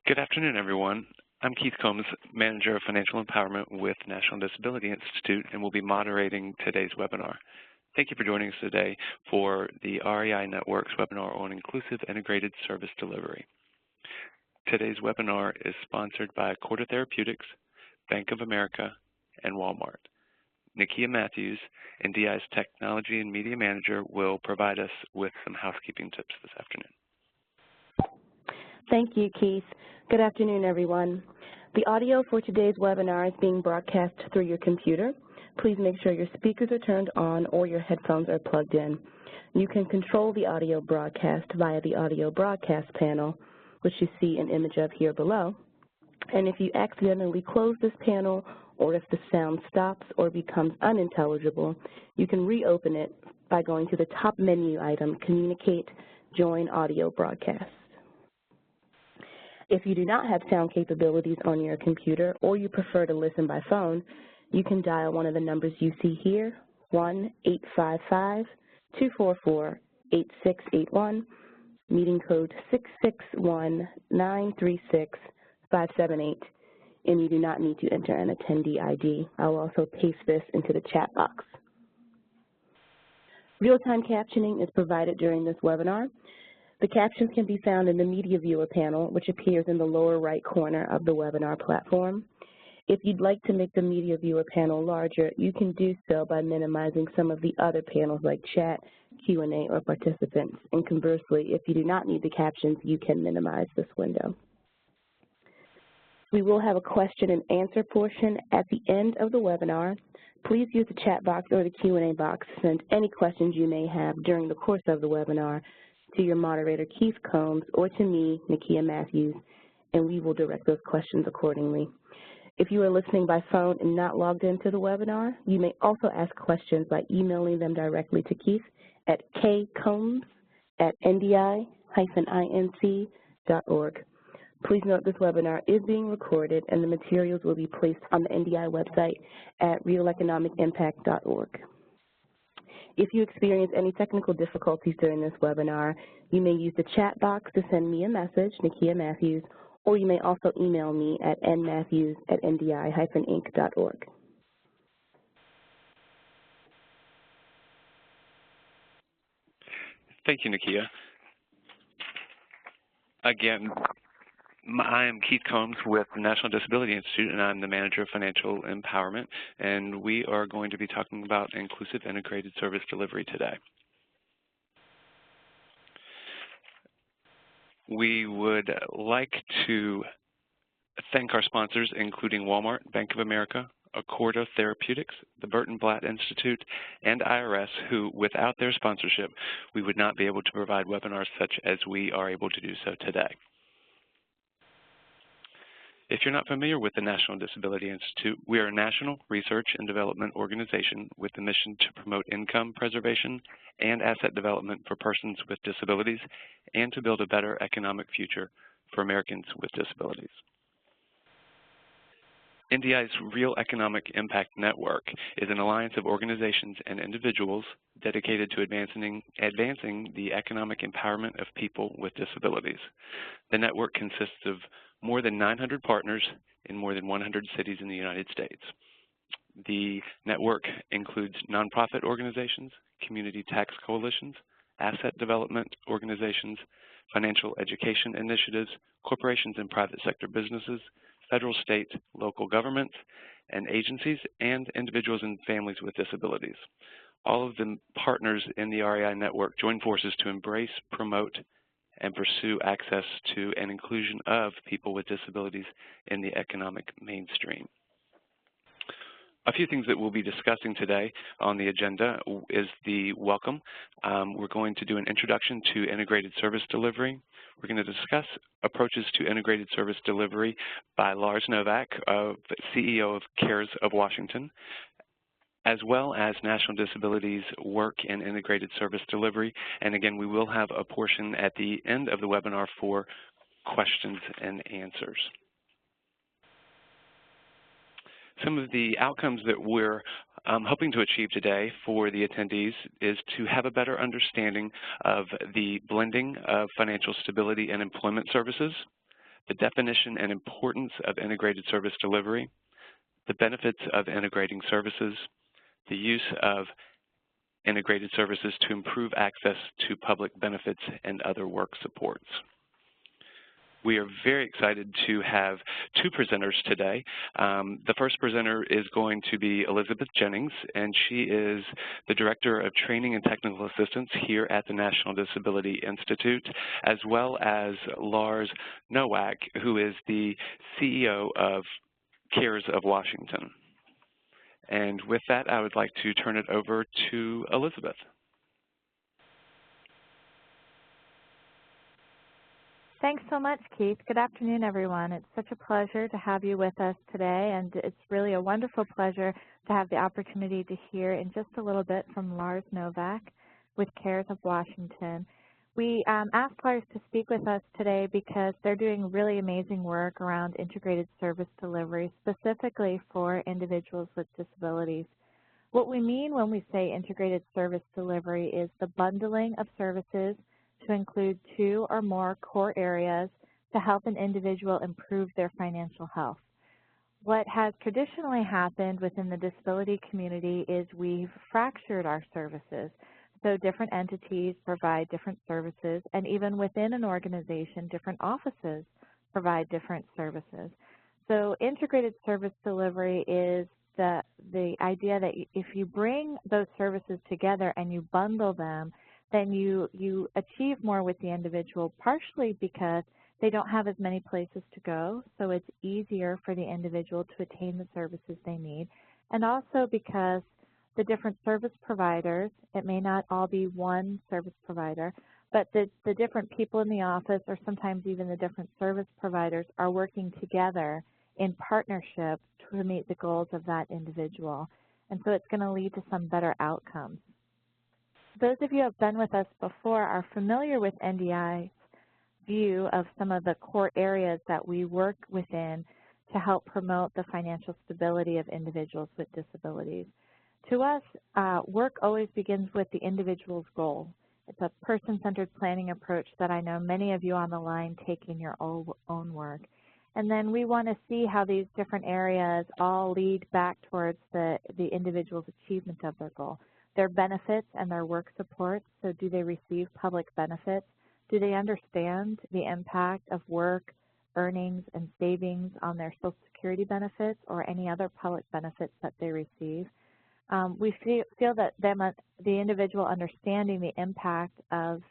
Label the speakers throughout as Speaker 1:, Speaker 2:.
Speaker 1: Good afternoon, everyone. I'm Keith Combs, Manager of Financial Empowerment with National Disability Institute, and will be moderating today's webinar. Thank you for joining us today for the REI Network's webinar on Inclusive Integrated Service Delivery. Today's webinar is sponsored by Corda Therapeutics, Bank of America, and Walmart. Nakia Matthews, NDI's Technology and Media Manager, will provide us with some housekeeping tips this afternoon.
Speaker 2: Thank you, Keith. Good afternoon, everyone. The audio for today's webinar is being broadcast through your computer. Please make sure your speakers are turned on or your headphones are plugged in. You can control the audio broadcast via the audio broadcast panel, which you see an image of here below. And if you accidentally close this panel, or if the sound stops or becomes unintelligible, you can reopen it by going to the top menu item, Communicate, Join Audio Broadcast. If you do not have sound capabilities on your computer or you prefer to listen by phone, you can dial one of the numbers you see here, 1-855-244-8681, meeting code 661-936-578, and you do not need to enter an attendee ID. I'll also paste this into the chat box. Real-time captioning is provided during this webinar. The captions can be found in the Media Viewer panel, which appears in the lower right corner of the webinar platform. If you'd like to make the Media Viewer panel larger, you can do so by minimizing some of the other panels like chat, Q&A, or participants. And conversely, if you do not need the captions, you can minimize this window. We will have a question and answer portion at the end of the webinar. Please use the chat box or the Q&A box to send any questions you may have during the course of the webinar to your moderator, Keith Combs, or to me, Nakia Matthews, and we will direct those questions accordingly. If you are listening by phone and not logged into the webinar, you may also ask questions by emailing them directly to Keith at kcombs@ndi-inc.org. Please note this webinar is being recorded and the materials will be placed on the NDI website at realeconomicimpact.org. If you experience any technical difficulties during this webinar, you may use the chat box to send me a message, Nakia Matthews, or you may also email me at nmatthews@ndi-inc.org.
Speaker 1: Thank you, Nakia. Again, I am Keith Combs with the National Disability Institute, and I'm the Manager of Financial Empowerment, and we are going to be talking about inclusive integrated service delivery today. We would like to thank our sponsors, including Walmart, Bank of America, Corda Therapeutics, the Burton Blatt Institute, and IRS, who, without their sponsorship, we would not be able to provide webinars such as we are able to do so today. If you're not familiar with the National Disability Institute, we are a national research and development organization with the mission to promote income preservation and asset development for persons with disabilities and to build a better economic future for Americans with disabilities. NDI's Real Economic Impact Network is an alliance of organizations and individuals dedicated to advancing the economic empowerment of people with disabilities. The network consists of more than 900 partners in more than 100 cities in the United States. The network includes nonprofit organizations, community tax coalitions, asset development organizations, financial education initiatives, corporations and private sector businesses, federal, state, local governments, and agencies, and individuals and families with disabilities. All of the partners in the REI network join forces to embrace, promote, and pursue access to and inclusion of people with disabilities in the economic mainstream. A few things that we'll be discussing today on the agenda is the welcome. We're going to do an introduction to integrated service delivery. We're going to discuss approaches to integrated service delivery by Lars Novak, CEO of CARES of Washington, as well as National Disabilities work in integrated service delivery. And again, we will have a portion at the end of the webinar for questions and answers. Some of the outcomes that we're hoping to achieve today for the attendees is to have a better understanding of the blending of financial stability and employment services, the definition and importance of integrated service delivery, the benefits of integrating services, the use of integrated services to improve access to public benefits and other work supports. We are very excited to have two presenters today. The first presenter is going to be Elizabeth Jennings, and she is the Director of Training and Technical Assistance here at the National Disability Institute, as well as Lars Nowak, who is the CEO of CARES of Washington. And with that, I would like to turn it over to Elizabeth.
Speaker 3: Thanks so much, Keith. Good afternoon, everyone. It's such a pleasure to have you with us today, and it's really a wonderful pleasure to have the opportunity to hear in just a little bit from Lars Nowak with CARES of Washington. We asked Lars to speak with us today because they're doing really amazing work around integrated service delivery, specifically for individuals with disabilities. What we mean when we say integrated service delivery is the bundling of services to include two or more core areas to help an individual improve their financial health. What has traditionally happened within the disability community is we've fractured our services. So different entities provide different services, and even within an organization, different offices provide different services. So integrated service delivery is the idea that if you bring those services together and you bundle them, then you achieve more with the individual, partially because they don't have as many places to go, so it's easier for the individual to attain the services they need, and also because the different service providers, it may not all be one service provider, but the different people in the office, or sometimes even the different service providers, are working together in partnership to meet the goals of that individual. And so it's going to lead to some better outcomes. Those of you who have been with us before are familiar with NDI's view of some of the core areas that we work within to help promote the financial stability of individuals with disabilities. To us, work always begins with the individual's goal. It's a person-centered planning approach that I know many of you on the line take in your own work. And then we want to see how these different areas all lead back towards the individual's achievement of their goal. Their benefits and their work supports, so do they receive public benefits? Do they understand the impact of work, earnings, and savings on their Social Security benefits or any other public benefits that they receive? We feel that the individual understanding the impact of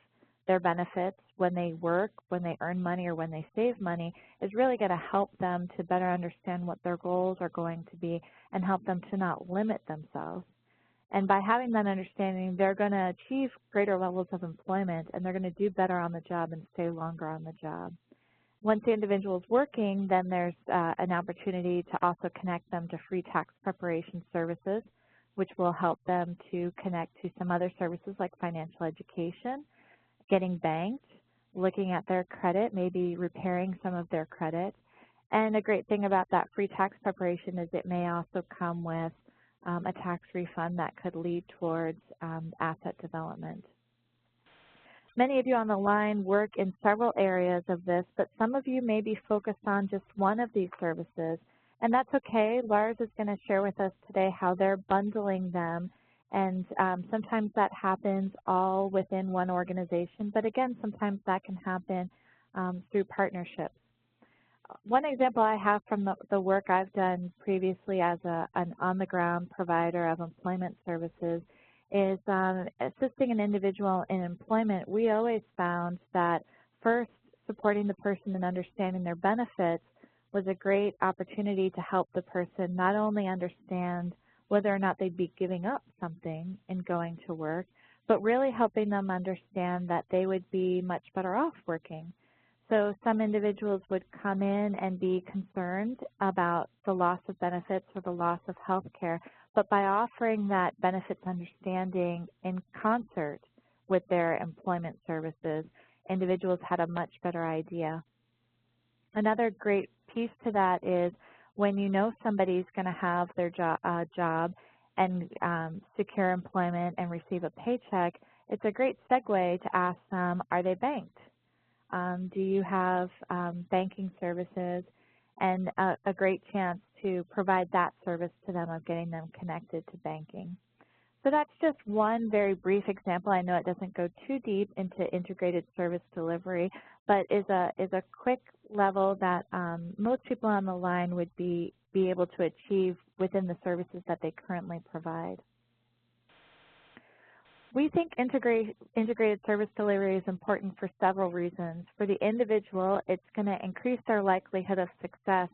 Speaker 3: their benefits when they work, when they earn money, or when they save money is really going to help them to better understand what their goals are going to be and help them to not limit themselves. And by having that understanding, they're going to achieve greater levels of employment, and they're going to do better on the job and stay longer on the job. Once the individual is working, then there's an opportunity to also connect them to free tax preparation services, which will help them to connect to some other services like financial education, getting banked, looking at their credit, maybe repairing some of their credit. And a great thing about that free tax preparation is it may also come with a tax refund that could lead towards asset development. Many of you on the line work in several areas of this, but some of you may be focused on just one of these services, and that's okay. Lars is going to share with us today how they're bundling them, and sometimes that happens all within one organization, but again, sometimes that can happen through partnerships. One example I have from the work I've done previously as an on-the-ground provider of employment services is assisting an individual in employment. We always found that first, supporting the person in understanding their benefits was a great opportunity to help the person not only understand whether or not they'd be giving up something in going to work, but really helping them understand that they would be much better off working. So some individuals would come in and be concerned about the loss of benefits or the loss of health care, but by offering that benefits understanding in concert with their employment services, individuals had a much better idea. Another great piece to that is when you know somebody's going to have their job and secure employment and receive a paycheck, it's a great segue to ask them, are they banked? Do you have banking services? And a great chance to provide that service to them of getting them connected to banking. So that's just one very brief example. I know it doesn't go too deep into integrated service delivery, but is a quick level that most people on the line would be able to achieve within the services that they currently provide. We think integrated service delivery is important for several reasons. For the individual, it's going to increase their likelihood of success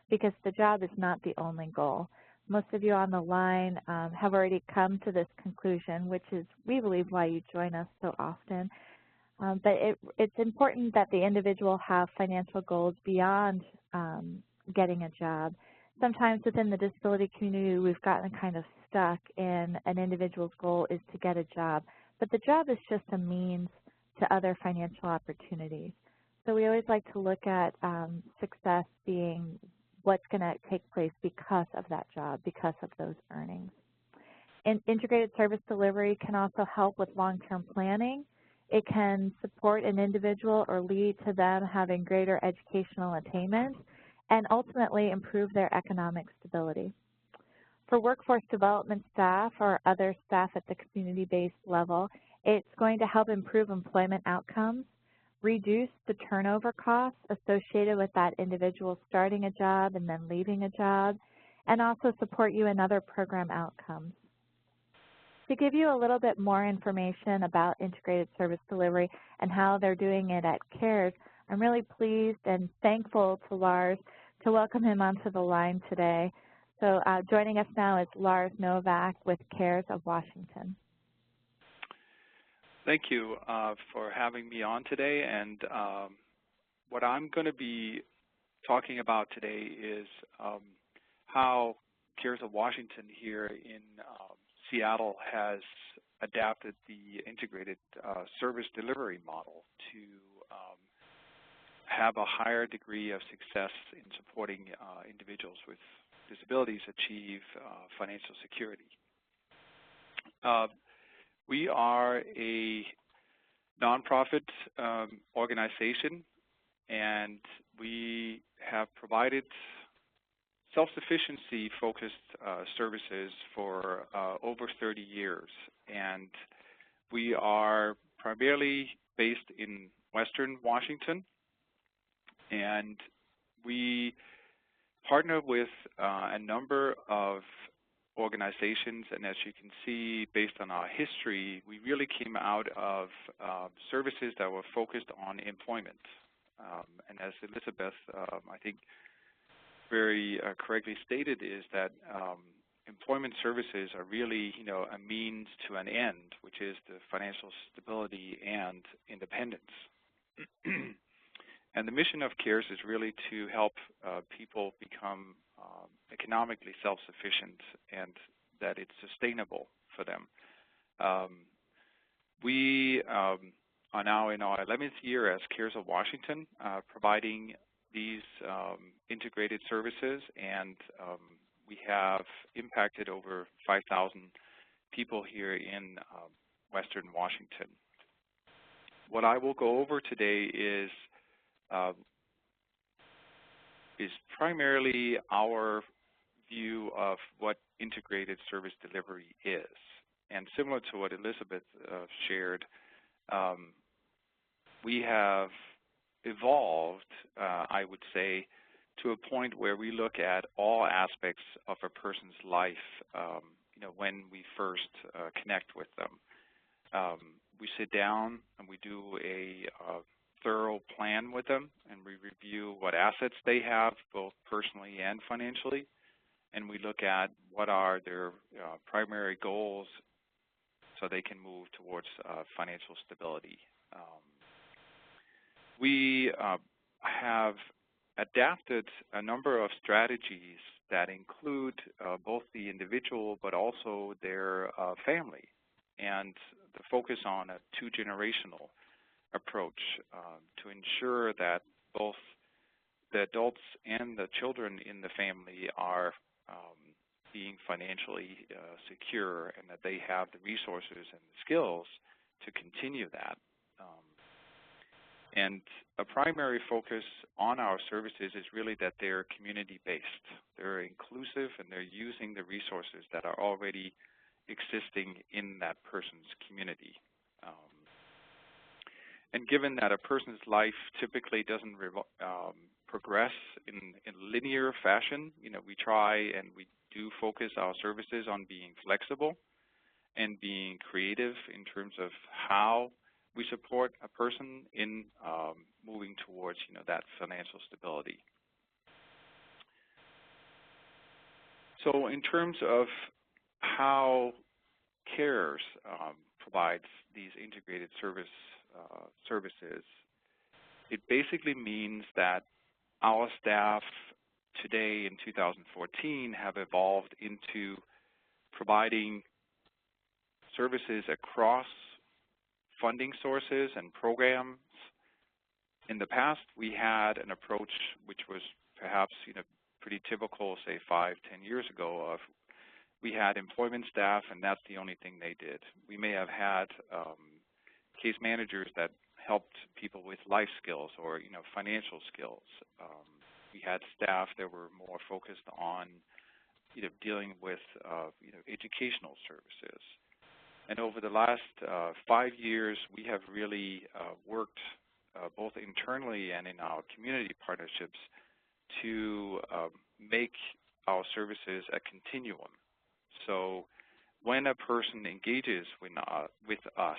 Speaker 3: because the job is not the only goal. Most of you on the line have already come to this conclusion, which is, we believe, why you join us so often. But it's important that the individual have financial goals beyond getting a job. Sometimes within the disability community, we've gotten kind of stuck in an individual's goal is to get a job, but the job is just a means to other financial opportunities. So we always like to look at success being what's going to take place because of that job, because of those earnings. And integrated service delivery can also help with long-term planning. It can support an individual or lead to them having greater educational attainment and ultimately improve their economic stability. For workforce development staff or other staff at the community-based level, it's going to help improve employment outcomes, reduce the turnover costs associated with that individual starting a job and then leaving a job, and also support you in other program outcomes. To give you a little bit more information about integrated service delivery and how they're doing it at CARES, I'm really pleased and thankful to Lars to welcome him onto the line today. So joining us now is Lars Novak with CARES of Washington.
Speaker 4: Thank you for having me on today. And what I'm going to be talking about today is how CARES of Washington here in Seattle has adapted the integrated service delivery model to have a higher degree of success in supporting individuals with disabilities achieve financial security. We are a nonprofit organization, and we have provided self-sufficiency focused services for over 30 years. And we are primarily based in Western Washington, and we partner with a number of organizations, and as you can see, based on our history, we really came out of services that were focused on employment. And as Elizabeth, I think, very correctly stated, is that employment services are really, a means to an end, which is the financial stability and independence. And the mission of CARES is really to help people become economically self-sufficient and that it's sustainable for them. We are now in our 11th year as CARES of Washington, providing these integrated services, and we have impacted over 5,000 people here in Western Washington. What I will go over today is primarily our view of what integrated service delivery is. And similar to what Elizabeth shared, we have evolved, I would say, to a point where we look at all aspects of a person's life, when we first connect with them. We sit down and we do a thorough plan with them, and we review what assets they have, both personally and financially, and we look at what are their primary goals so they can move towards financial stability. We have adapted a number of strategies that include both the individual but also their family, and the focus on a two-generational approach to ensure that both the adults and the children in the family are being financially secure, and that they have the resources and the skills to continue that. And a primary focus on our services is really that they're community-based. They're inclusive, and they're using the resources that are already existing in that person's community. And given that a person's life typically doesn't progress in linear fashion, we try and we do focus our services on being flexible and being creative in terms of how we support a person in moving towards, that financial stability. So in terms of how CARES provides these integrated services, it basically means that our staff today in 2014 have evolved into providing services across funding sources and programs. In the past, we had an approach which was perhaps pretty typical, say 5-10 years ago, of we had employment staff and that's the only thing they did. We may have had case managers that helped people with life skills or financial skills. We had staff that were more focused on dealing with educational services. And over the last 5 years, we have really worked both internally and in our community partnerships to make our services a continuum. So when a person engages with us,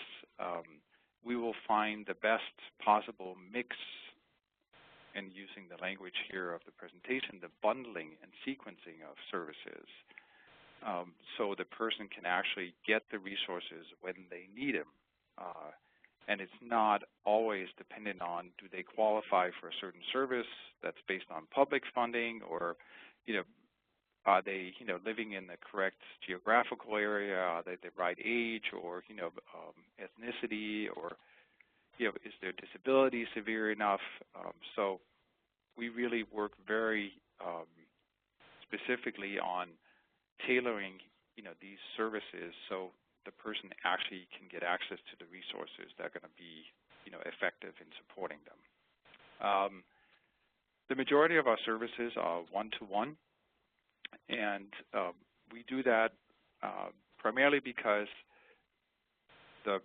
Speaker 4: we will find the best possible mix, and using the language here of the presentation, the bundling and sequencing of services. So the person can actually get the resources when they need them. And it's not always dependent on do they qualify for a certain service that's based on public funding, or are they living in the correct geographical area, are they the right age, or ethnicity, or is their disability severe enough? So we really work very specifically on tailoring these services so the person actually can get access to the resources that are going to be effective in supporting them. The majority of our services are one-to-one, and we do that primarily because the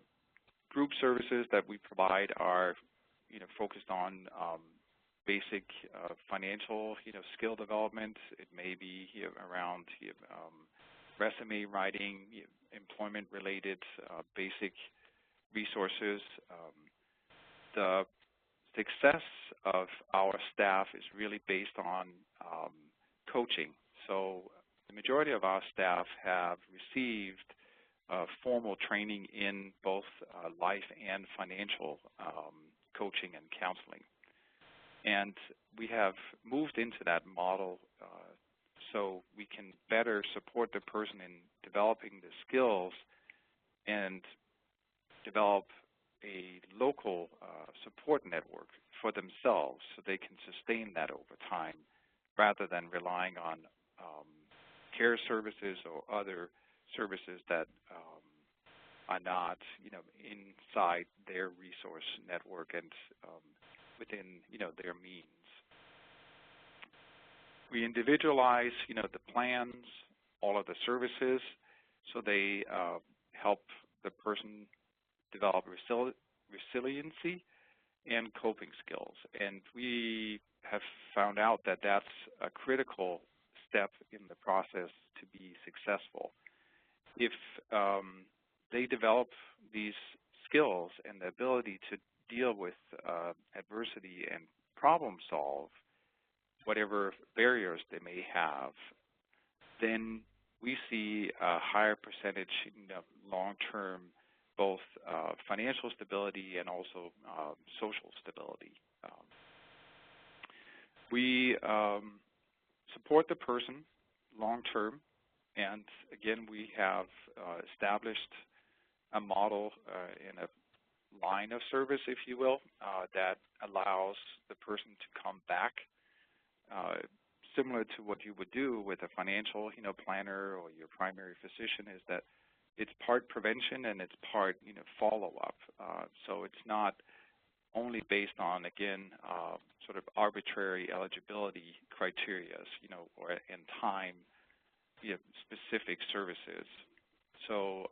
Speaker 4: group services that we provide are focused on basic financial skill development. It may be around resume writing, employment-related basic resources. The success of our staff is really based on coaching. So the majority of our staff have received formal training in both life and financial coaching and counseling. And we have moved into that model so we can better support the person in developing the skills and develop a local support network for themselves so they can sustain that over time rather than relying on care services or other services that are not inside their resource network and within their means. We individualize the plans, all of the services, so they help the person develop resiliency and coping skills. And we have found out that that's a critical step in the process to be successful. If they develop these skills and the ability to deal with adversity and problem solve whatever barriers they may have, then we see a higher percentage in the long-term both financial stability and also social stability. We support the person long-term, and again, we have established a model in a line of service, if you will, that allows the person to come back, similar to what you would do with a financial planner or your primary physician, is that it's part prevention and it's part follow-up. So it's not only based on, again, sort of arbitrary eligibility criteria, or in time, specific services. So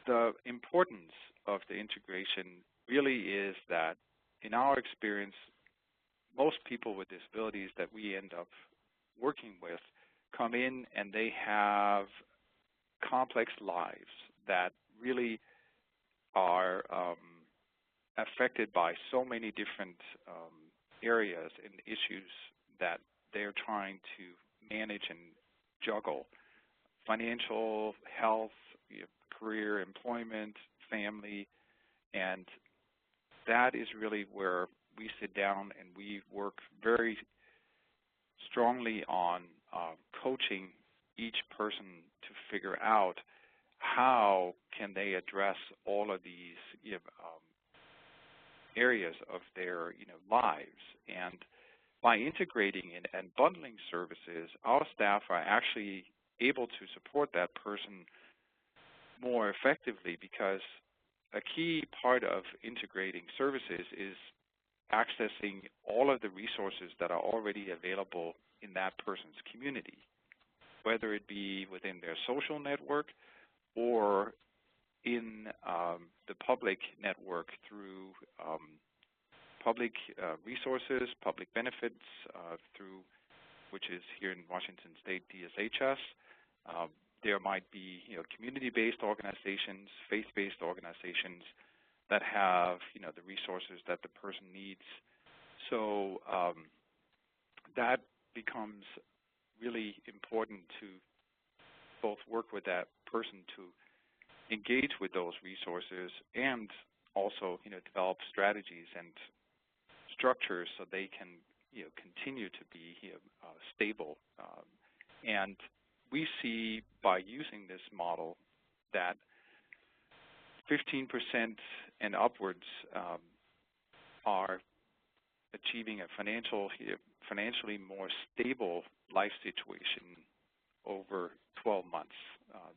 Speaker 4: the importance of the integration really is that, in our experience, most people with disabilities that we end up working with come in and they have complex lives that really are affected by so many different areas and issues that they're trying to manage and juggle: financial, health, career, employment, family, and that is really where we sit down and we work very strongly on coaching each person to figure out how can they address all of these areas of their lives. And by integrating and bundling services, our staff are actually able to support that person more effectively, because a key part of integrating services is accessing all of the resources that are already available in that person's community, whether it be within their social network or in the public network through public resources, public benefits, through which is here in Washington State, DSHS. There might be community-based organizations, faith-based organizations that have the resources that the person needs. So that becomes really important to both work with that person to engage with those resources and also develop strategies and structures so they can continue to be stable. And we see by using this model that 15% and upwards are achieving a financially more stable life situation over 12 months.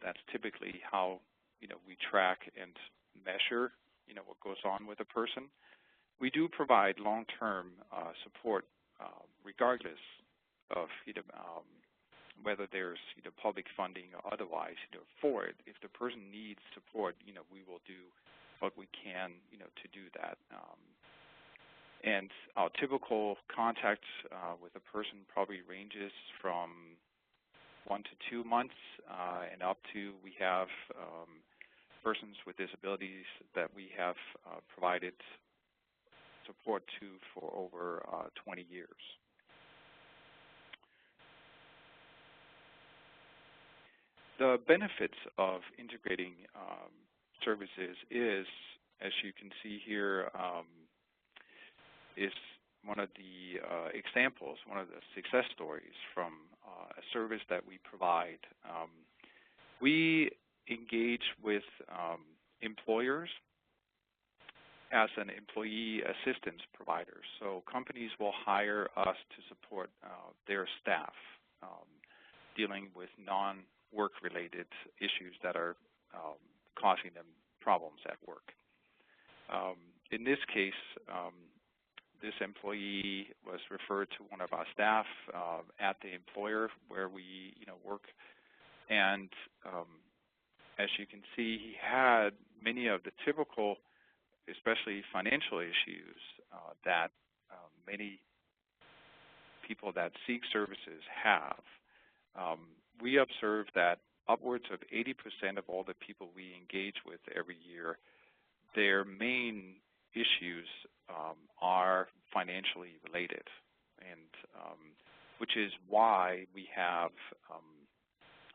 Speaker 4: That's typically how we track and measure what goes on with a person. We do provide long-term support regardless of whether there's public funding or otherwise for it. If the person needs support, we will do what we can to do that. And our typical contact with a person probably ranges from 1 to 2 months and up to, we have persons with disabilities that we have provided support to for over 20 years. The benefits of integrating services is, as you can see here, is one of the examples, one of the success stories from a service that we provide. We engage with employers as an employee assistance provider. So companies will hire us to support their staff dealing with non-work-related issues that are causing them problems at work. In this case, this employee was referred to one of our staff at the employer where we work, and as you can see, he had many of the typical, especially financial issues that many people that seek services have. We observe that upwards of 80% of all the people we engage with every year, their main issues are financially related, and which is why we have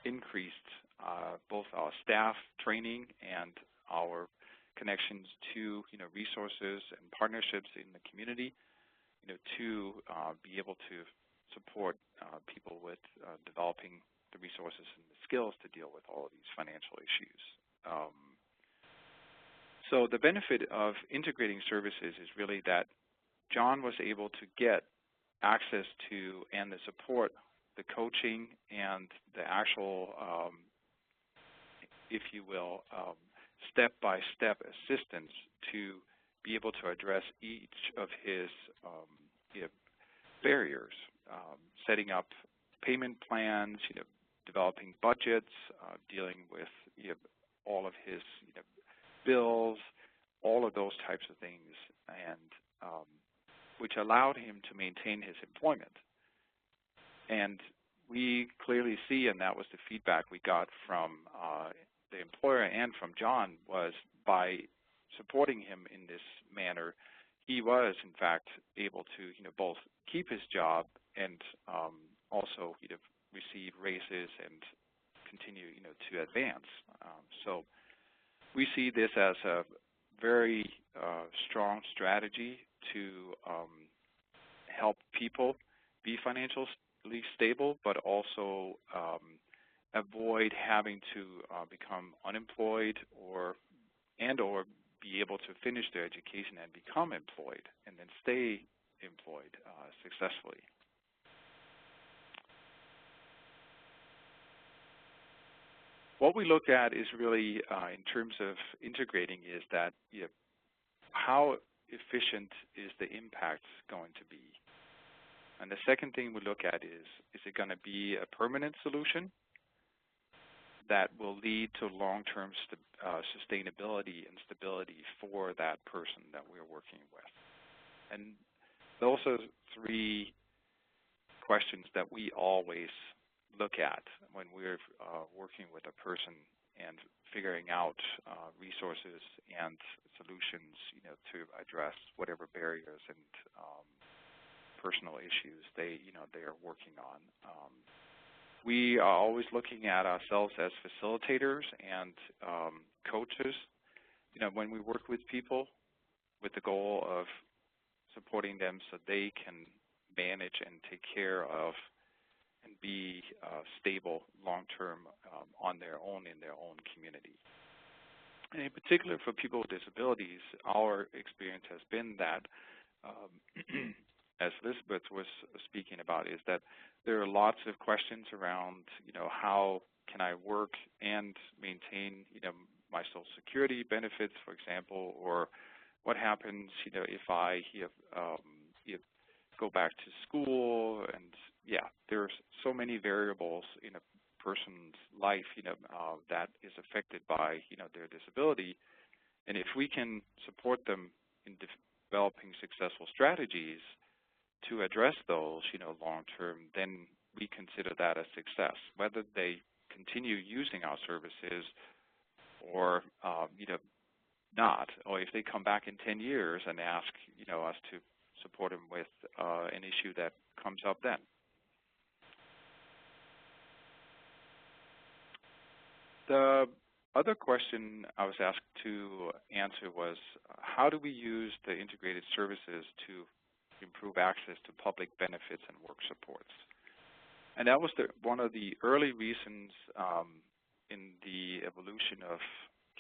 Speaker 4: increased both our staff training and our connections to resources and partnerships in the community to be able to support people with developing the resources and the skills to deal with all of these financial issues. So the benefit of integrating services is really that John was able to get access to and the support, the coaching, and the actual, if you will, step-by-step assistance to be able to address each of his barriers, setting up payment plans, developing budgets, dealing with all of his bills, all of those types of things, and which allowed him to maintain his employment. And we clearly see, and that was the feedback we got from the employer and from John, was by supporting him in this manner, he was in fact able to both keep his job and also receive raises and continue to advance. So we see this as a very strong strategy to help people be financially stable, but also avoid having to become unemployed or be able to finish their education and become employed and then stay employed successfully. What we look at is really, in terms of integrating, is that how efficient is the impact going to be? And the second thing we look at is it going to be a permanent solution that will lead to long-term sustainability and stability for that person that we're working with? And those are three questions that we always look at when we're working with a person and figuring out resources and solutions, to address whatever barriers and personal issues they are working on. We are always looking at ourselves as facilitators and coaches, when we work with people, with the goal of supporting them so they can manage and take care of and be stable long-term on their own in their own community. And in particular for people with disabilities, our experience has been that, as Elizabeth was speaking about, is that there are lots of questions around, how can I work and maintain, my Social Security benefits, for example, or what happens, if I go back to school, and there's so many variables in a person's life, that is affected by, their disability. And if we can support them in developing successful strategies to address those, long term, then we consider that a success. Whether they continue using our services or, not, or if they come back in 10 years and ask, us to support them with an issue that comes up then. The other question I was asked to answer was, how do we use the integrated services to improve access to public benefits and work supports? And that was one of the early reasons in the evolution of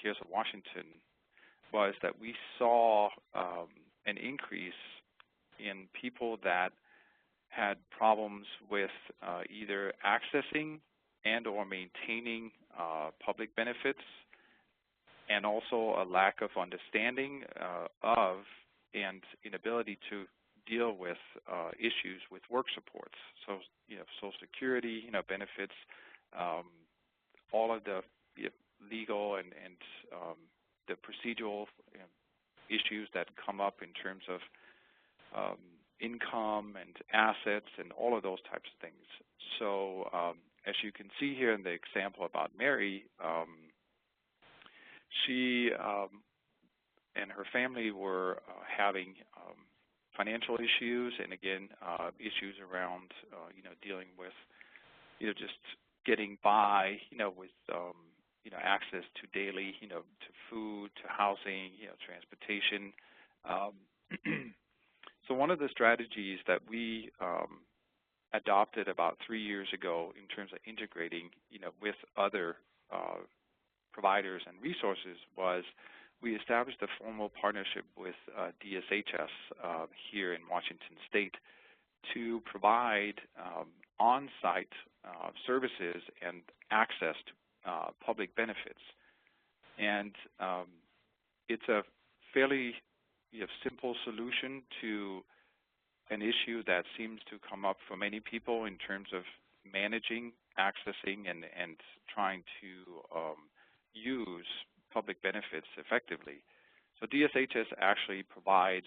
Speaker 4: CARES of Washington, was that we saw an increase in people that had problems with either accessing and or maintaining public benefits, and also a lack of understanding of and inability to deal with issues with work supports. So, Social Security, benefits, all of the legal and the procedural issues that come up in terms of income and assets and all of those types of things. So as you can see here in the example about Mary, she and her family were having financial issues, and again, issues around, dealing with, just getting by, with, access to daily, to food, to housing, transportation. So one of the strategies that we adopted about 3 years ago in terms of integrating, with other providers and resources was we established a formal partnership with DSHS here in Washington State to provide on-site services and access to public benefits. And it's a fairly simple solution to an issue that seems to come up for many people in terms of managing, accessing, and trying to use public benefits effectively. So DSHS actually provides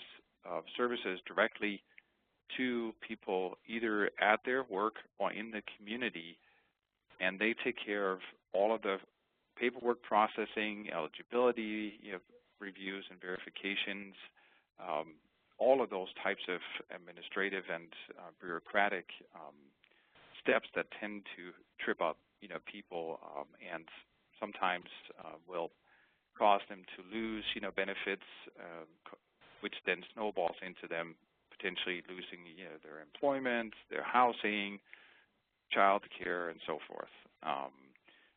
Speaker 4: services directly to people either at their work or in the community, and they take care of all of the paperwork processing, eligibility reviews and verifications, all of those types of administrative and bureaucratic steps that tend to trip up people and sometimes will cause them to lose benefits, which then snowballs into them potentially losing their employment, their housing, child care, and so forth.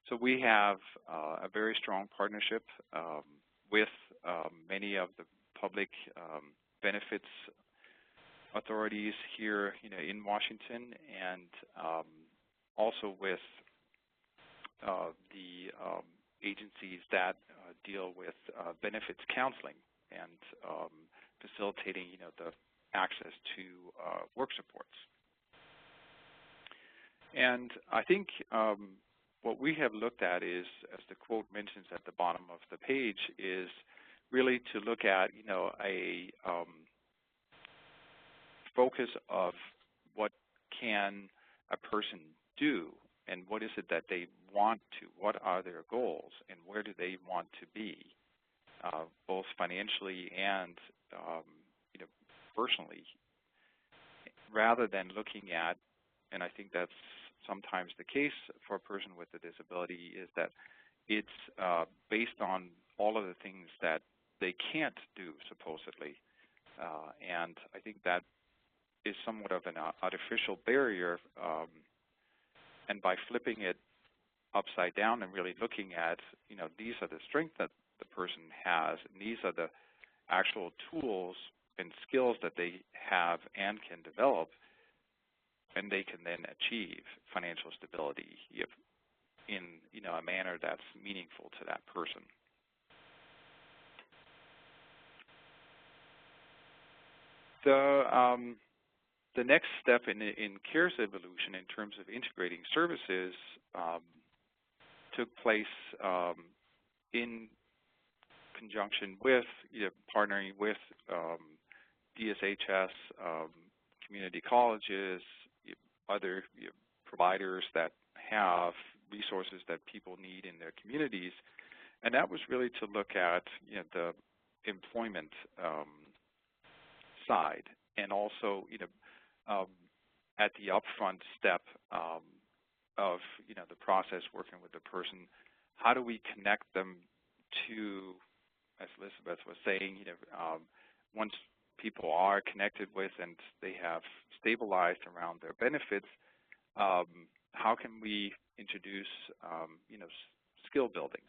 Speaker 4: So we have a very strong partnership with many of the public benefits authorities here in Washington, and also with the agencies that deal with benefits counseling and facilitating the access to work supports. And I think what we have looked at is, as the quote mentions at the bottom of the page, is really to look at a focus of what can a person do and what is it that they want to, what are their goals, and where do they want to be, both financially and personally, rather than looking at, and I think that's sometimes the case for a person with a disability, is that it's based on all of the things that they can't do, supposedly. And I think that is somewhat of an artificial barrier, and by flipping it upside down and really looking at, these are the strengths that the person has, and these are the actual tools and skills that they have and can develop, and they can then achieve financial stability in a manner that's meaningful to that person. The next step in CARE's evolution in terms of integrating services took place in conjunction with partnering with DSHS, community colleges, other providers that have resources that people need in their communities, and that was really to look at the employment side, and also at the upfront step of the process, working with the person, how do we connect them to, as Elizabeth was saying, once people are connected with and they have stabilized around their benefits, how can we introduce skill building?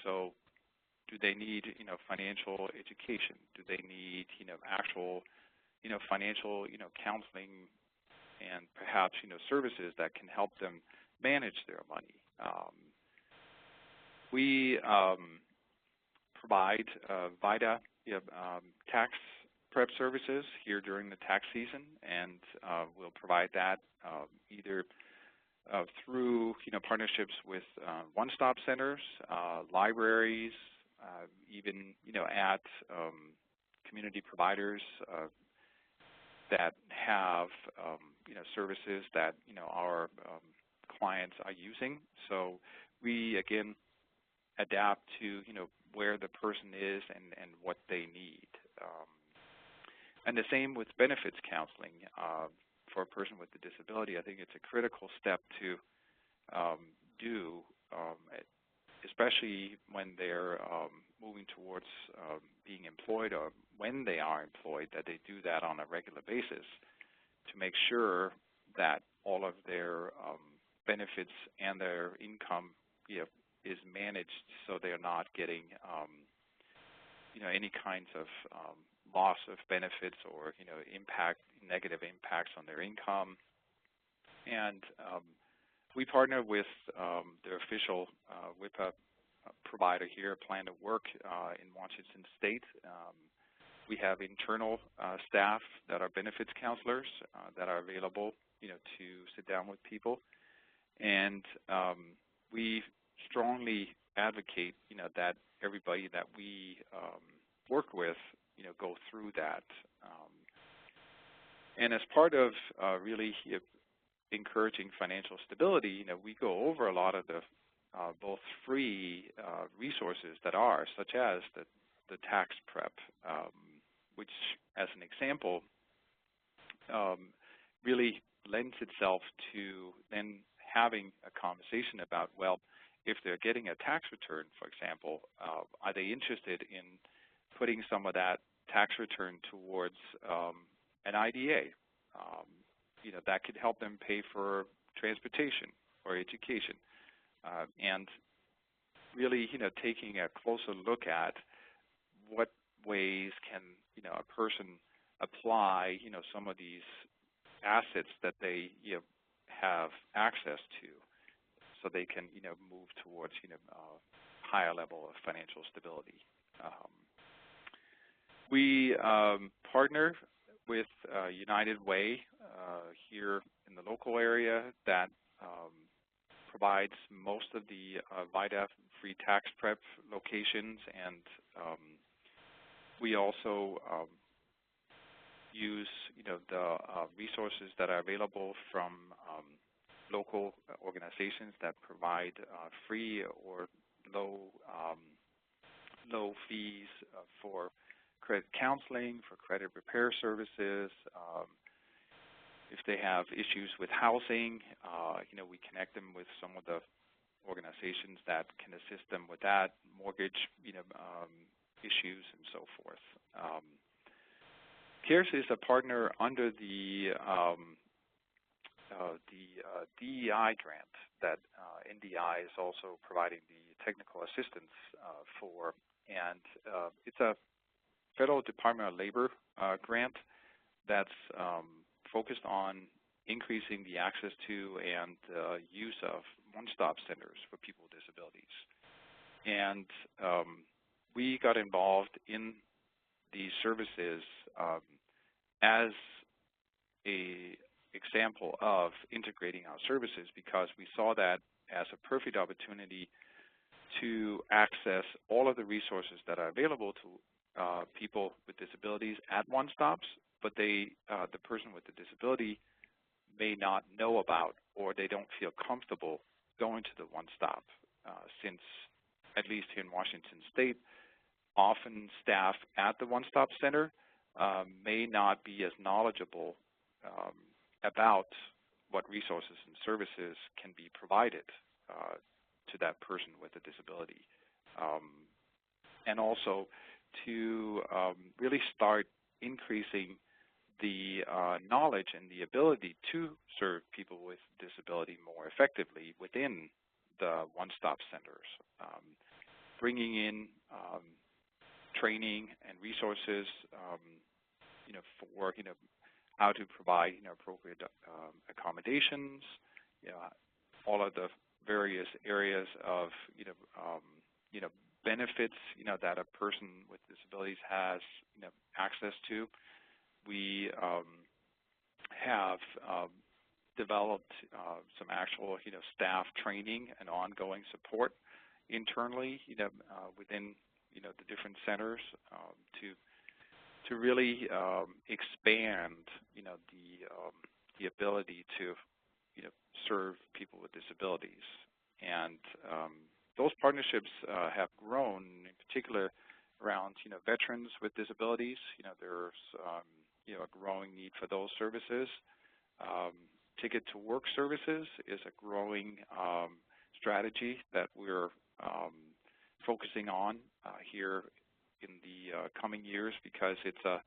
Speaker 4: So do they need financial education? Do they need actual financial counseling and perhaps services that can help them manage their money? We provide VITA tax prep services here during the tax season, and we'll provide that either through partnerships with one-stop centers, libraries, even at community providers that have services that our clients are using. So we again adapt to where the person is and what they need. And the same with benefits counseling. For a person with a disability, I think it's a critical step to do, especially when they're moving towards being employed, or when they are employed, that they do that on a regular basis to make sure that all of their benefits and their income is managed, so they're not getting any kinds of loss of benefits or negative impacts on their income. And we partner with the official WIPA provider here, Plan to Work in Washington State. We have internal staff that are benefits counselors that are available, to sit down with people, and we strongly advocate, that everybody that we work with, go through that. And as part of really encouraging financial stability, we go over a lot of the both free resources that are, such as the tax prep, which, as an example, really lends itself to then having a conversation about, well, if they're getting a tax return, for example, are they interested in putting some of that tax return towards an IDA? That could help them pay for transportation or education. And really, taking a closer look at what ways can, a person apply, some of these assets that they, have access to, so they can, move towards, higher level of financial stability. We partner with United Way here in the local area that provides most of the VITA free tax prep locations, and we also use the resources that are available from local organizations that provide free or low fees for credit counseling, for credit repair services. If they have issues with housing, we connect them with some of the organizations that can assist them with that, mortgage, issues and so forth. CARES is a partner under the DEI grant that NDI is also providing the technical assistance for, and it's a Federal Department of Labor grant that's focused on increasing the access to and use of one-stop centers for people with disabilities. And we got involved in these services as a example of integrating our services, because we saw that as a perfect opportunity to access all of the resources that are available to people with disabilities at one-stops, but the person with the disability may not know about, or they don't feel comfortable going to the one-stop, since, at least here in Washington State, often staff at the one-stop center may not be as knowledgeable about what resources and services can be provided to that person with a disability. And also to really start increasing the knowledge and the ability to serve people with disability more effectively within the one-stop centers, bringing in training and resources, for how to provide appropriate accommodations, all of the various areas of benefits that a person with disabilities has access to. We have developed some actual staff training and ongoing support internally within the different centers to really expand the ability to serve people with disabilities. And those partnerships have grown, in particular around veterans with disabilities. There's a growing need for those services. Ticket to Work services is a growing strategy that we're focusing on here in the coming years, because it's a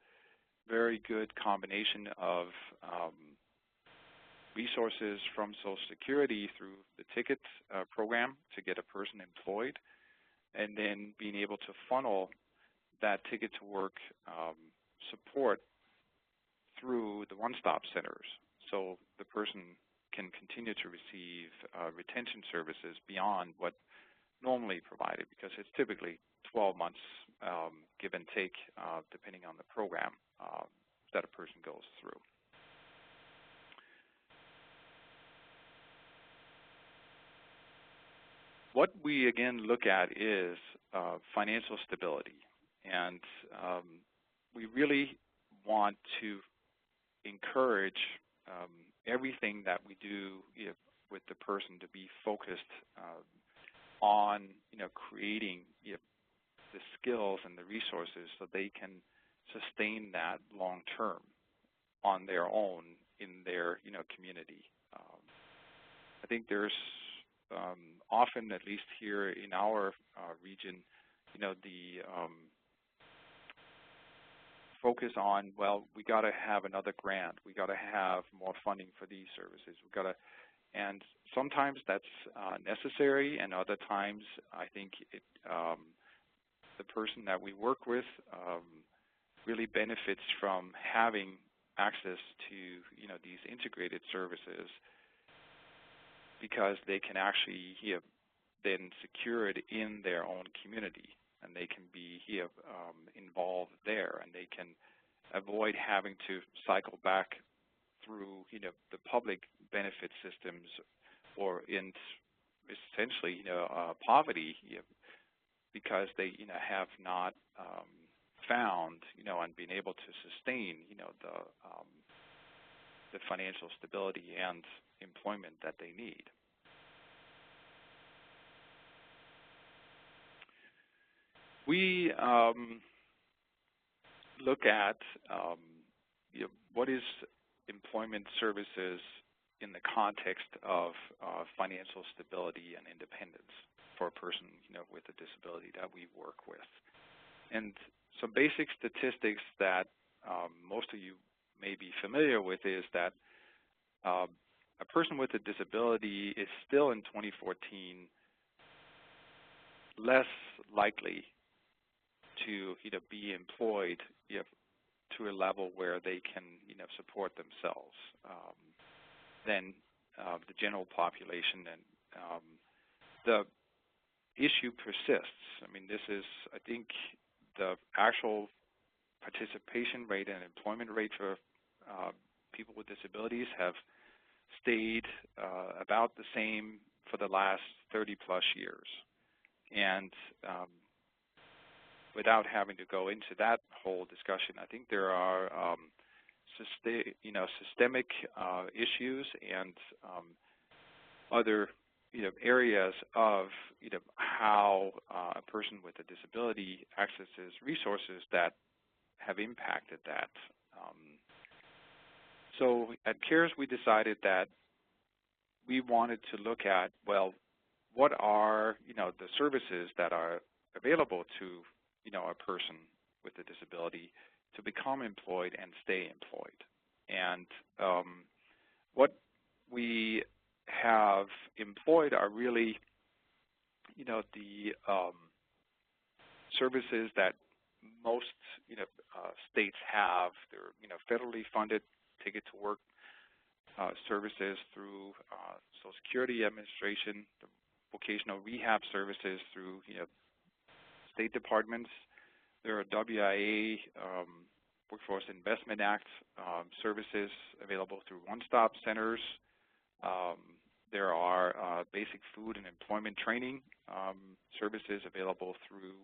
Speaker 4: very good combination of resources from Social Security through the ticket program to get a person employed, and then being able to funnel that Ticket to Work support through the one-stop centers, so the person can continue to receive retention services beyond what normally provided, because it's typically 12 months, give and take, depending on the program that a person goes through. What we again look at is financial stability, and we really want to encourage everything that we do with the person to be focused on creating the skills and the resources so they can sustain that long term on their own in their community. I think there's often, at least here in our region, the focus on, well, we got to have another grant, we got to have more funding for these services, we got to, and sometimes that's necessary, and other times I think the person that we work with really benefits from having access to these integrated services, because they can actually then secure it in their own community, and they can be involved there, and they can avoid having to cycle back through the public benefit systems, or in essentially poverty, because they have not found and been able to sustain the financial stability and employment that they need. We look at what is employment services in the context of financial stability and independence for a person with a disability that we work with. And some basic statistics that most of you may be familiar with is that a person with a disability is still in 2014 less likely to be employed to a level where they can support themselves than the general population, and the issue persists. I mean, this is, I think, the actual participation rate and employment rate for people with disabilities have stayed about the same for the last 30-plus years. And without having to go into that whole discussion, I think there are systemic issues and other areas of how a person with a disability accesses resources that have impacted that. So at CARES, we decided that we wanted to look at, well, what are the services that are available to a person with a disability to become employed and stay employed. And what we have employed are really the services that most states have. They're federally funded ticket to work services through Social Security Administration, the vocational rehab services through state departments. There are WIA, Workforce Investment Act services available through one-stop centers. There are basic food and employment training services available through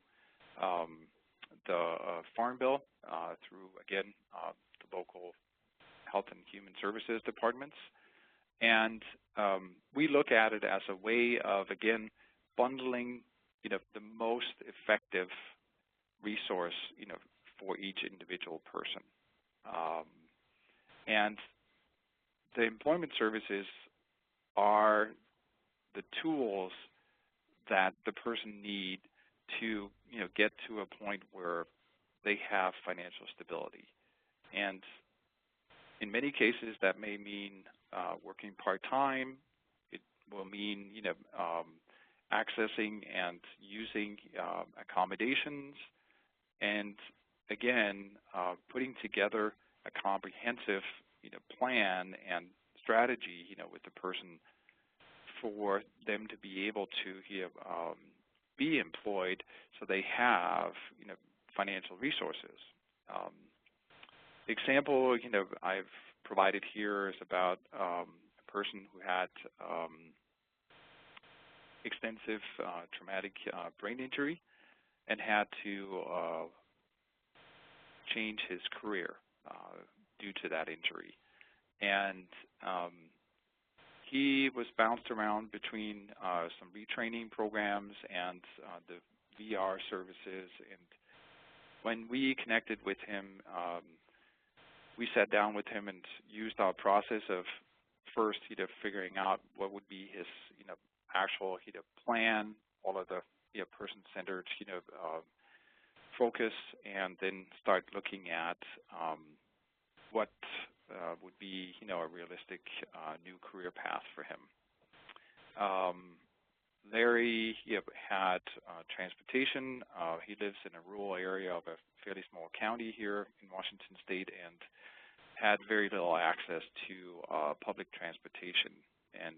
Speaker 4: the Farm Bill, through, again, the local Health and Human Services departments. And we look at it as a way of, again, bundling the most effective resource for each individual person. And the employment services are the tools that the person need to get to a point where they have financial stability. And in many cases, that may mean working part-time. It will mean accessing and using accommodations, and again, putting together a comprehensive plan and strategy with the person for them to be able to be employed, so they have financial resources. The example I've provided here is about a person who had extensive traumatic brain injury and had to change his career due to that injury. And he was bounced around between some retraining programs and the VR services. And when we connected with him, we sat down with him and used our process of first figuring out what would be his actual plan, all of the person-centered focus, and then start looking at what would be a realistic new career path for him. Larry had transportation. He lives in a rural area of a fairly small county here in Washington State and had very little access to public transportation, and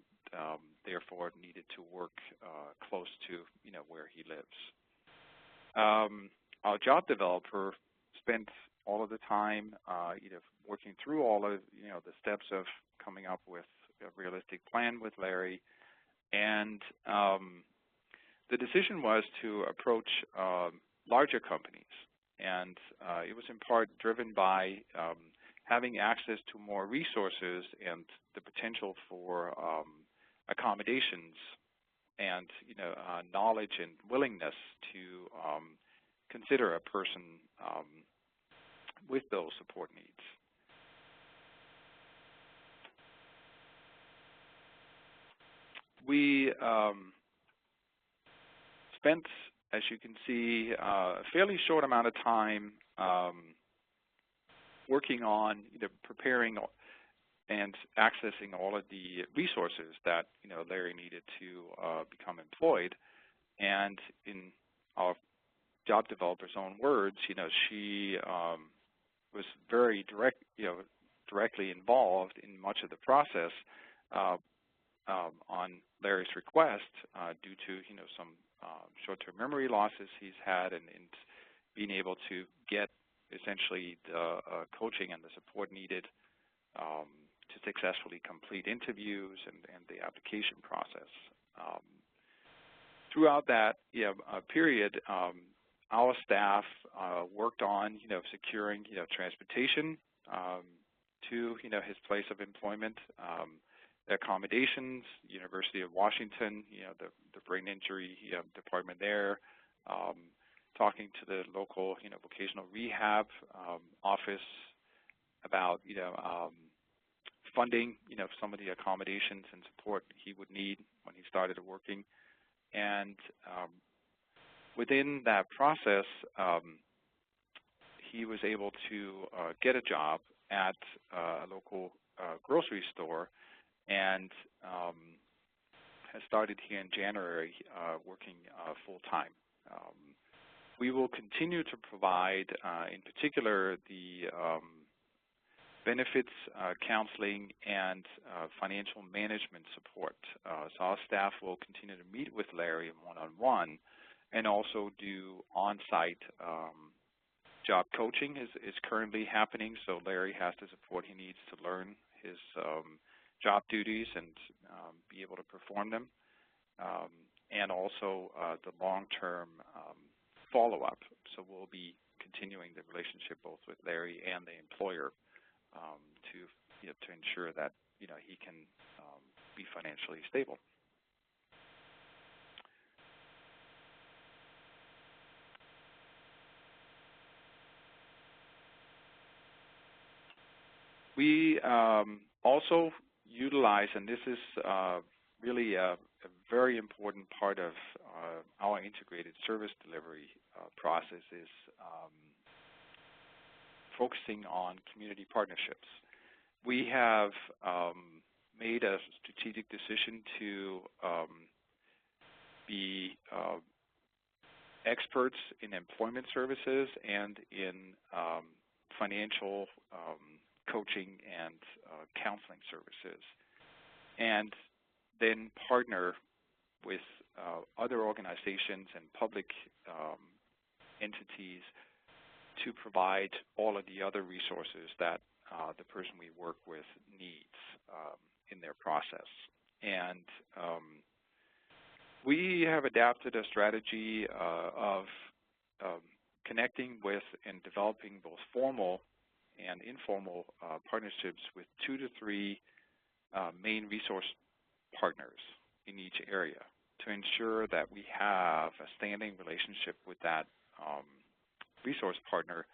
Speaker 4: therefore needed to work close to where he lives. Our job developer spent all of the time working through all of the steps of coming up with a realistic plan with Larry, and the decision was to approach larger companies, and it was in part driven by having access to more resources and the potential for accommodations and knowledge and willingness to consider a person with those support needs. We spent, as you can see, a fairly short amount of time working on preparing and accessing all of the resources that Larry needed to become employed. And in our job developer's own words, she was very directly involved in much of the process on Larry's request due to some short-term memory losses he's had, and being able to get essentially the coaching and the support needed to successfully complete interviews and the application process. Throughout that period, our staff worked on securing transportation to his place of employment, the accommodations, University of Washington, the brain injury department there, talking to the local vocational rehab office about funding some of the accommodations and support he would need when he started working. And within that process, he was able to get a job at a local grocery store, and has started here in January working full-time. We will continue to provide, in particular, the benefits, counseling, and financial management support. So our staff will continue to meet with Larry one-on-one and also do on-site job coaching is currently happening. So Larry has the support he needs to learn his job duties and be able to perform them. And also the long-term follow-up. So we'll be continuing the relationship both with Larry and the employer to ensure that he can be financially stable. We also utilize, and this is really a very important part of our integrated service delivery process, is focusing on community partnerships. We have made a strategic decision to be experts in employment services and in financial coaching and counseling services, and then partner with other organizations and public entities to provide all of the other resources that the person we work with needs in their process. And we have adapted a strategy of connecting with and developing both formal and informal partnerships with 2 to 3 main resource partners in each area to ensure that we have a standing relationship with that resource partner.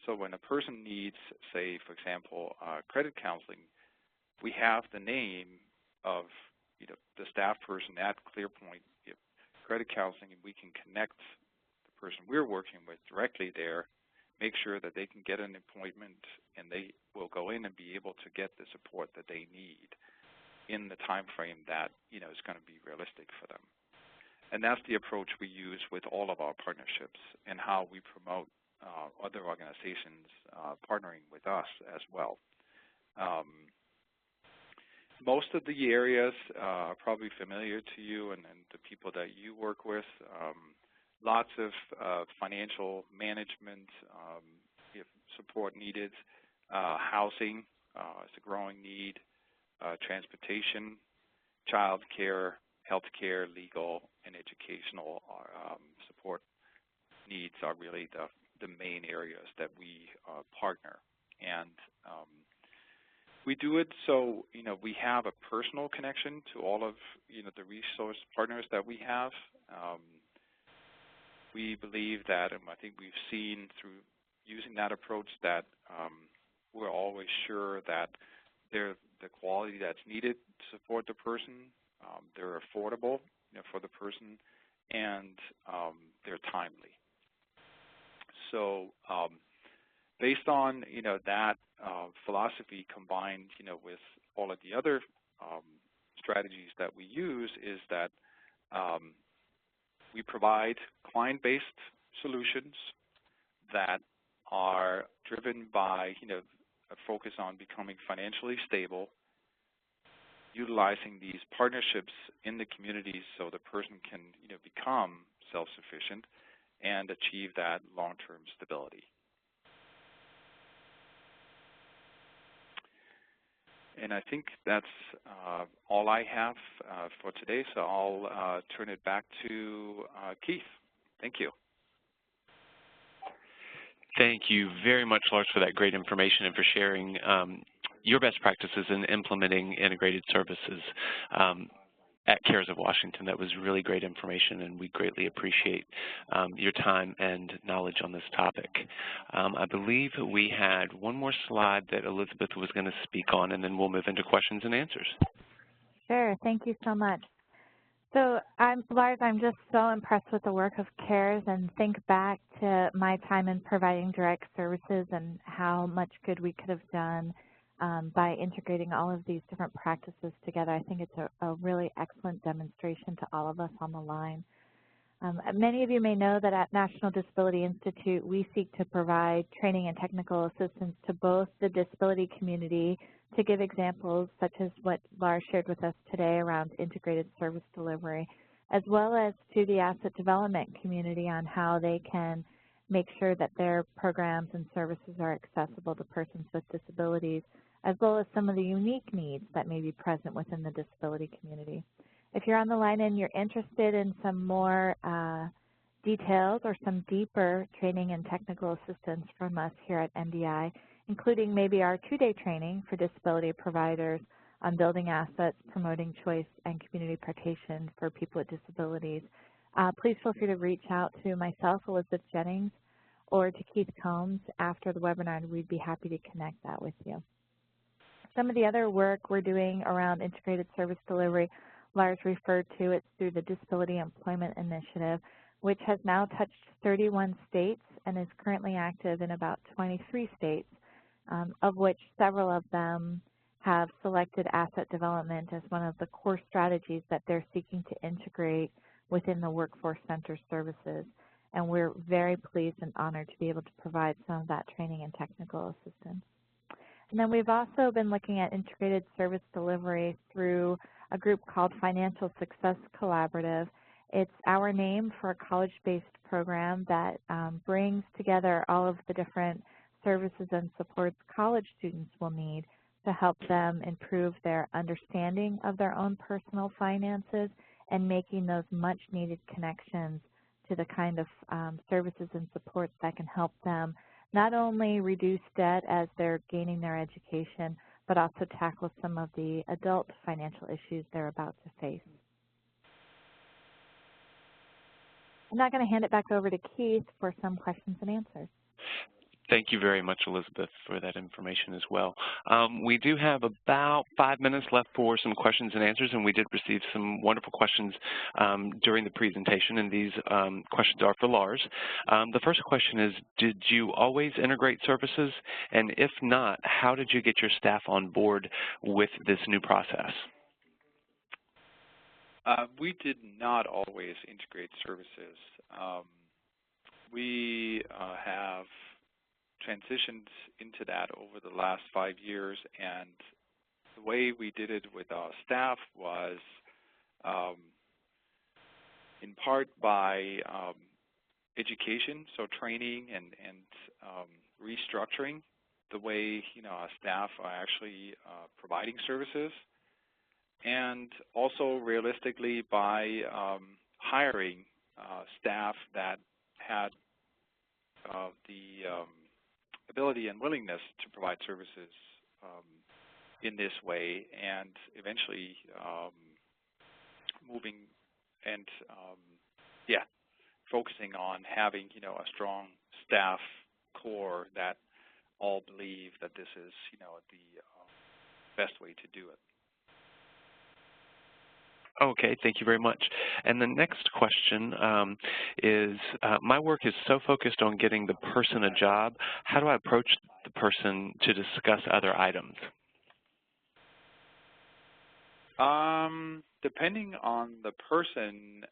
Speaker 4: So when a person needs, say, for example, credit counseling, we have the name of the staff person at ClearPoint Credit Counseling, and we can connect the person we're working with directly there, make sure that they can get an appointment, and they will go in and be able to get the support that they need in the time frame that is going to be realistic for them. And that's the approach we use with all of our partnerships and how we promote other organizations partnering with us as well. Most of the areas are probably familiar to you and the people that you work with. Lots of financial management support needed. Housing is a growing need. Transportation, child care, health care, legal, and educational support needs are really the main areas that we partner. And we do it so we have a personal connection to all of the resource partners that we have. We believe that, and I think we've seen through using that approach that we're always sure that they're the quality that's needed to support the person, they're affordable for the person, and they're timely. So based on that philosophy combined with all of the other strategies that we use is that we provide client-based solutions that are driven by a focus on becoming financially stable, utilizing these partnerships in the communities so the person can become self-sufficient and achieve that long-term stability. And I think that's all I have for today, so I'll turn it back to Keith. Thank you.
Speaker 1: Thank you very much, Lars, for that great information and for sharing your best practices in implementing integrated services at CARES of Washington. That was really great information, and we greatly appreciate your time and knowledge on this topic. I believe we had one more slide that Elizabeth was going to speak on, and then we'll move into questions and answers.
Speaker 3: Sure. Thank you so much. So, Lars, I'm just so impressed with the work of CARES and think back to my time in providing direct services and how much good we could have done by integrating all of these different practices together. I think it's a really excellent demonstration to all of us on the line. Many of you may know that at National Disability Institute, we seek to provide training and technical assistance to both the disability community to give examples such as what Lars shared with us today around integrated service delivery, as well as to the asset development community on how they can make sure that their programs and services are accessible to persons with disabilities, as well as some of the unique needs that may be present within the disability community. If you're on the line and you're interested in some more details or some deeper training and technical assistance from us here at NDI, including maybe our 2-day training for disability providers on building assets, promoting choice, and community participation for people with disabilities, please feel free to reach out to myself, Elizabeth Jennings, or to Keith Combs after the webinar, and we'd be happy to connect that with you. Some of the other work we're doing around integrated service delivery, Lars referred to, it's through the Disability Employment Initiative, which has now touched 31 states and is currently active in about 23 states, of which several of them have selected asset development as one of the core strategies that they're seeking to integrate within the Workforce Center services. And we're very pleased and honored to be able to provide some of that training and technical assistance. And then we've also been looking at integrated service delivery through a group called Financial Success Collaborative. It's our name for a college-based program that brings together all of the different services and supports college students will need to help them improve their understanding of their own personal finances and making those much-needed connections to the kind of services and supports that can help them not only reduce debt as they're gaining their education, but also tackle some of the adult financial issues they're about to face. I'm now going to hand it back over to Keith for some questions and answers.
Speaker 1: Thank you very much, Elizabeth, for that information as well. We do have about 5 minutes left for some questions and answers, and we did receive some wonderful questions during the presentation, and these questions are for Lars. The first question is, did you always integrate services? And if not, how did you get your staff on board with this new process?
Speaker 4: We did not always integrate services. We have transitioned into that over the last 5 years, and the way we did it with our staff was in part by education, so training and restructuring the way our staff are actually providing services, and also realistically by hiring staff that had the ability and willingness to provide services in this way, and eventually moving and focusing on having a strong staff core that all believe that this is the best way to do it.
Speaker 1: Okay, thank you very much. And the next question is, my work is so focused on getting the person a job. How do I approach the person to discuss other items?
Speaker 4: Depending on the person,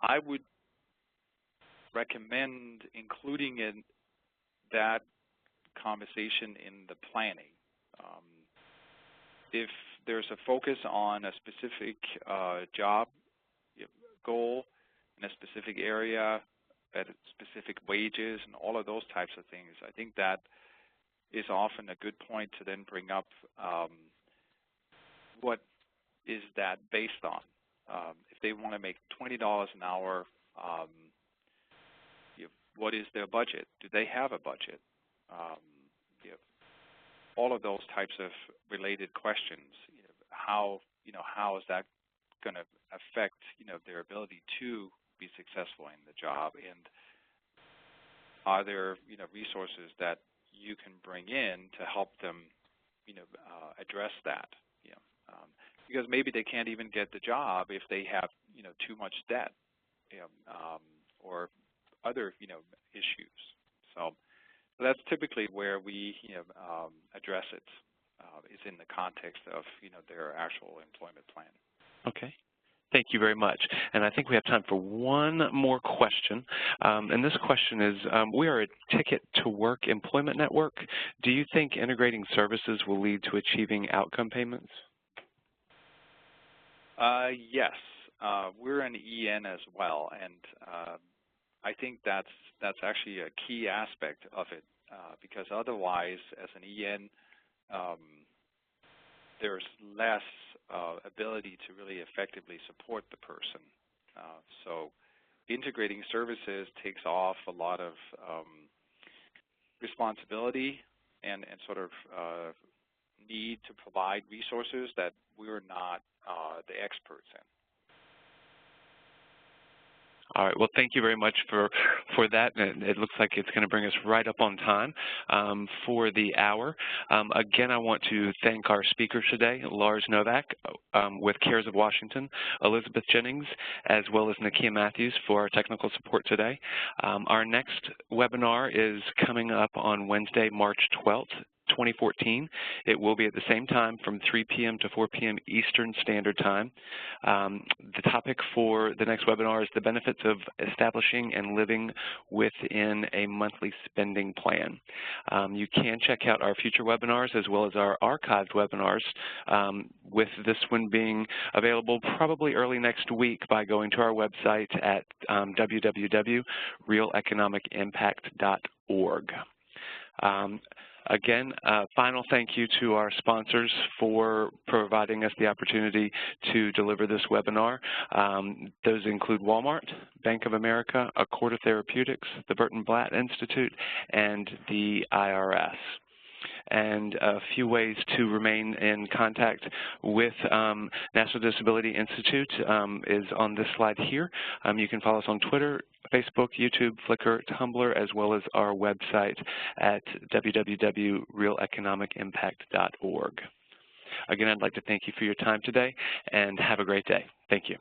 Speaker 4: I would recommend including in that conversation in the planning. If there's a focus on a specific job goal in a specific area, at specific wages and all of those types of things, I think that is often a good point to then bring up what is that based on. If they want to make $20 an hour, what is their budget? Do they have a budget? All of those types of related questions. How is that going to affect their ability to be successful in the job, and are there resources that you can bring in to help them address that? Because maybe they can't even get the job if they have too much debt or other issues. So that's typically where we address it. Is in the context of their actual employment plan.
Speaker 1: Okay. Thank you very much. And I think we have time for one more question. And this question is, we are a Ticket to Work employment network. Do you think integrating services will lead to achieving outcome payments?
Speaker 4: Yes. We're an EN as well, and I think that's actually a key aspect of it, because otherwise, as an EN, there's less ability to really effectively support the person. So integrating services takes off a lot of responsibility and sort of need to provide resources that we're not the experts in.
Speaker 1: All right. Well, thank you very much for that. And it looks like it's going to bring us right up on time for the hour. Again, I want to thank our speakers today, Lars Novak with CARES of Washington, Elizabeth Jennings, as well as Nakia Matthews for our technical support today. Our next webinar is coming up on Wednesday, March 12th. 2014. It will be at the same time from 3 p.m. to 4 p.m. Eastern Standard Time. The topic for the next webinar is the benefits of establishing and living within a monthly spending plan. You can check out our future webinars as well as our archived webinars, with this one being available probably early next week by going to our website at www.realeconomicimpact.org. Again, final thank you to our sponsors for providing us the opportunity to deliver this webinar. Those include Walmart, Bank of America, Accorda Therapeutics, the Burton Blatt Institute, and the IRS. And a few ways to remain in contact with National Disability Institute is on this slide here. You can follow us on Twitter, Facebook, YouTube, Flickr, Tumblr, as well as our website at www.realeconomicimpact.org. Again, I'd like to thank you for your time today, and have a great day. Thank you.